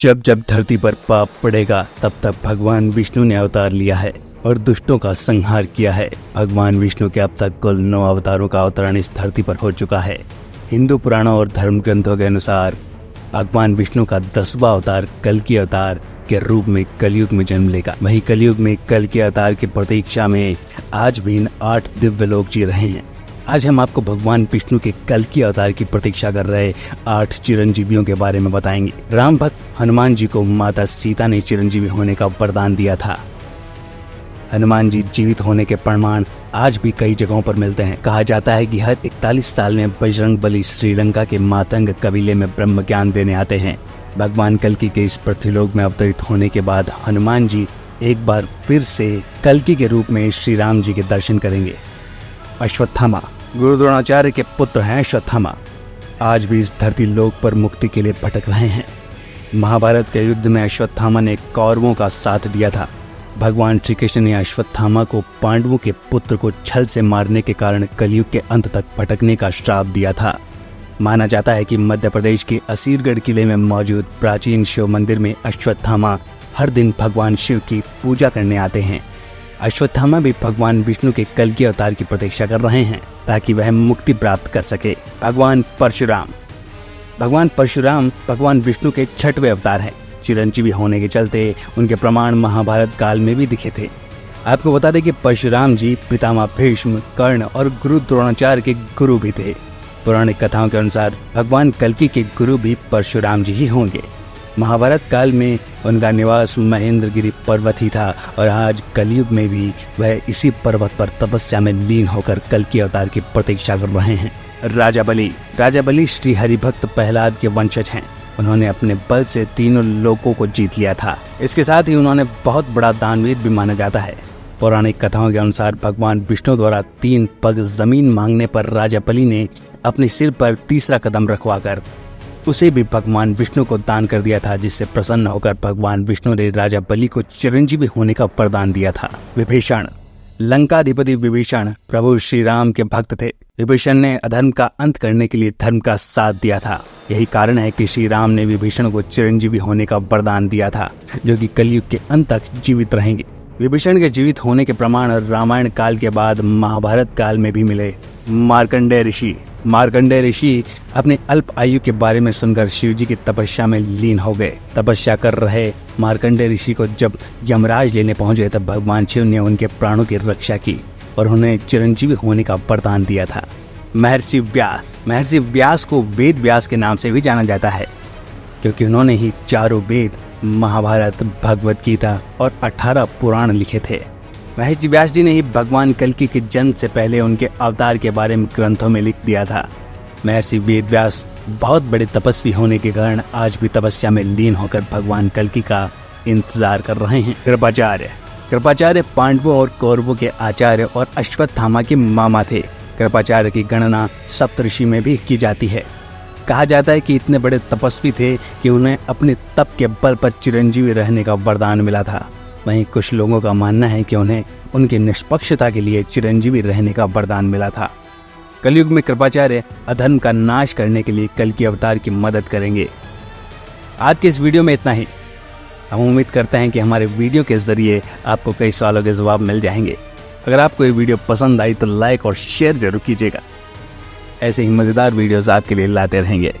जब जब धरती पर पाप पड़ेगा तब तब भगवान विष्णु ने अवतार लिया है और दुष्टों का संहार किया है। भगवान विष्णु के अब तक कुल 9 अवतारों का अवतरण इस धरती पर हो चुका है। हिंदू पुराणों और धर्म ग्रंथों के अनुसार भगवान विष्णु का 10वां अवतार कल्कि अवतार के रूप में कलयुग में जन्म लेगा। वहीं कलयुग में कल्कि अवतार की प्रतीक्षा में आज भी 8 दिव्य लोक जी रहे हैं। आज हम आपको भगवान विष्णु के कल्कि अवतार की प्रतीक्षा कर रहे 8 चिरंजीवियों के बारे में बताएंगे। राम भक्त हनुमान जी को माता सीता ने चिरंजीवी होने का वरदान दिया था। हनुमान जी जीवित होने के प्रमाण आज भी कई जगहों पर मिलते हैं। कहा जाता है कि हर 41 साल में बजरंग बली श्रीलंका के मातंग कबीले में ब्रह्म ज्ञान देने आते हैं। भगवान कल्कि के इस पृथ्वीलोक में अवतरित होने के बाद हनुमान जी एक बार फिर से कल्कि के रूप में श्री राम जी के दर्शन करेंगे। अश्वत्थामा गुरु द्रोणाचार्य के पुत्र हैं। अश्वत्थामा आज भी इस धरती लोक पर मुक्ति के लिए भटक रहे हैं। महाभारत के युद्ध में अश्वत्थामा ने कौरवों का साथ दिया था। भगवान श्री कृष्ण ने अश्वत्थामा को पांडवों के पुत्र को छल से मारने के कारण कलयुग के अंत तक भटकने का श्राप दिया था। माना जाता है कि मध्य प्रदेश के असीरगढ़ किले में मौजूद प्राचीन शिव मंदिर में अश्वत्थामा हर दिन भगवान शिव की पूजा करने आते हैं। अश्वत्थामा भी भगवान विष्णु के कल्कि अवतार की प्रतीक्षा कर रहे हैं ताकि वह मुक्ति प्राप्त कर सके। भगवान परशुराम भगवान विष्णु के 6वें अवतार हैं। चिरंजीवी होने के चलते उनके प्रमाण महाभारत काल में भी दिखे थे। आपको बता दें कि परशुराम जी पितामह भीष्म, कर्ण और गुरु द्रोणाचार्य के गुरु भी थे। पौराणिक कथाओं के अनुसार भगवान कल्कि के गुरु भी परशुराम जी ही होंगे। महाभारत काल में उनका निवास महेंद्रगिरी पर्वत ही था और आज कलयुग में भी वह इसी पर्वत पर तपस्या में लीन होकर कल्कि अवतार की प्रतीक्षा कर रहे हैं। राजा बलि श्री हरिभक्त प्रहलाद के वंशज हैं। उन्होंने अपने बल से तीनों लोकों को जीत लिया था। इसके साथ ही उन्होंने बहुत बड़ा दानवीर भी माना जाता है। पौराणिक कथाओं के अनुसार भगवान विष्णु द्वारा 3 पग जमीन मांगने पर राजा बलि ने अपने सिर पर तीसरा कदम रखवाकर उसे भी भगवान विष्णु को दान कर दिया था, जिससे प्रसन्न होकर भगवान विष्णु ने राजा बलि को चिरंजीवी होने का वरदान दिया था। विभीषण लंकाधिपति विभीषण प्रभु श्री राम के भक्त थे। विभीषण ने अधर्म का अंत करने के लिए धर्म का साथ दिया था। यही कारण है कि श्री राम ने विभीषण को चिरंजीवी होने का वरदान दिया था, जो कि कलयुग के अंत तक जीवित रहेंगे। विभीषण के जीवित होने के प्रमाण रामायण काल के बाद महाभारत काल में भी मिले। मार्कंडेय ऋषि अपने अल्प आयु के बारे में सुनकर शिव जी की तपस्या में लीन हो गए। तपस्या कर रहे मार्कंडेय ऋषि को जब यमराज लेने पहुंचे तब भगवान शिव ने उनके प्राणों की रक्षा की और उन्हें चिरंजीवी होने का वरदान दिया था। महर्षि व्यास को वेद व्यास के नाम से भी जाना जाता है, क्योंकि उन्होंने ही 4 वेद, महाभारत, भगवत गीता और 18 पुराण लिखे थे। महर्षि व्यास जी ने ही भगवान कल्कि के जन्म से पहले उनके अवतार के बारे में ग्रंथों में लिख दिया था। महर्षि वेद व्यास बहुत बड़े तपस्वी होने के कारण आज भी तपस्या में लीन होकर भगवान कल्कि का इंतजार कर रहे हैं। कृपाचार्य पांडवों और कौरवों के आचार्य और अश्वत्थामा के मामा थे। कृपाचार्य की गणना सप्तऋषि में भी की जाती है। कहा जाता है कि इतने बड़े तपस्वी थे कि उन्हें अपने तप के बल पर चिरंजीवी रहने का वरदान मिला था। वहीं कुछ लोगों का मानना है कि उन्हें उनकी निष्पक्षता के लिए चिरंजीवी रहने का वरदान मिला था। कलयुग में कृपाचार्य अधर्म का नाश करने के लिए कल्कि अवतार की मदद करेंगे। आज के इस वीडियो में इतना ही। हम उम्मीद करते हैं कि हमारे वीडियो के जरिए आपको कई सवालों के जवाब मिल जाएंगे। अगर आपको ये वीडियो पसंद आई तो लाइक और शेयर जरूर कीजिएगा। ऐसे ही मजेदार वीडियोस आपके लिए लाते रहेंगे।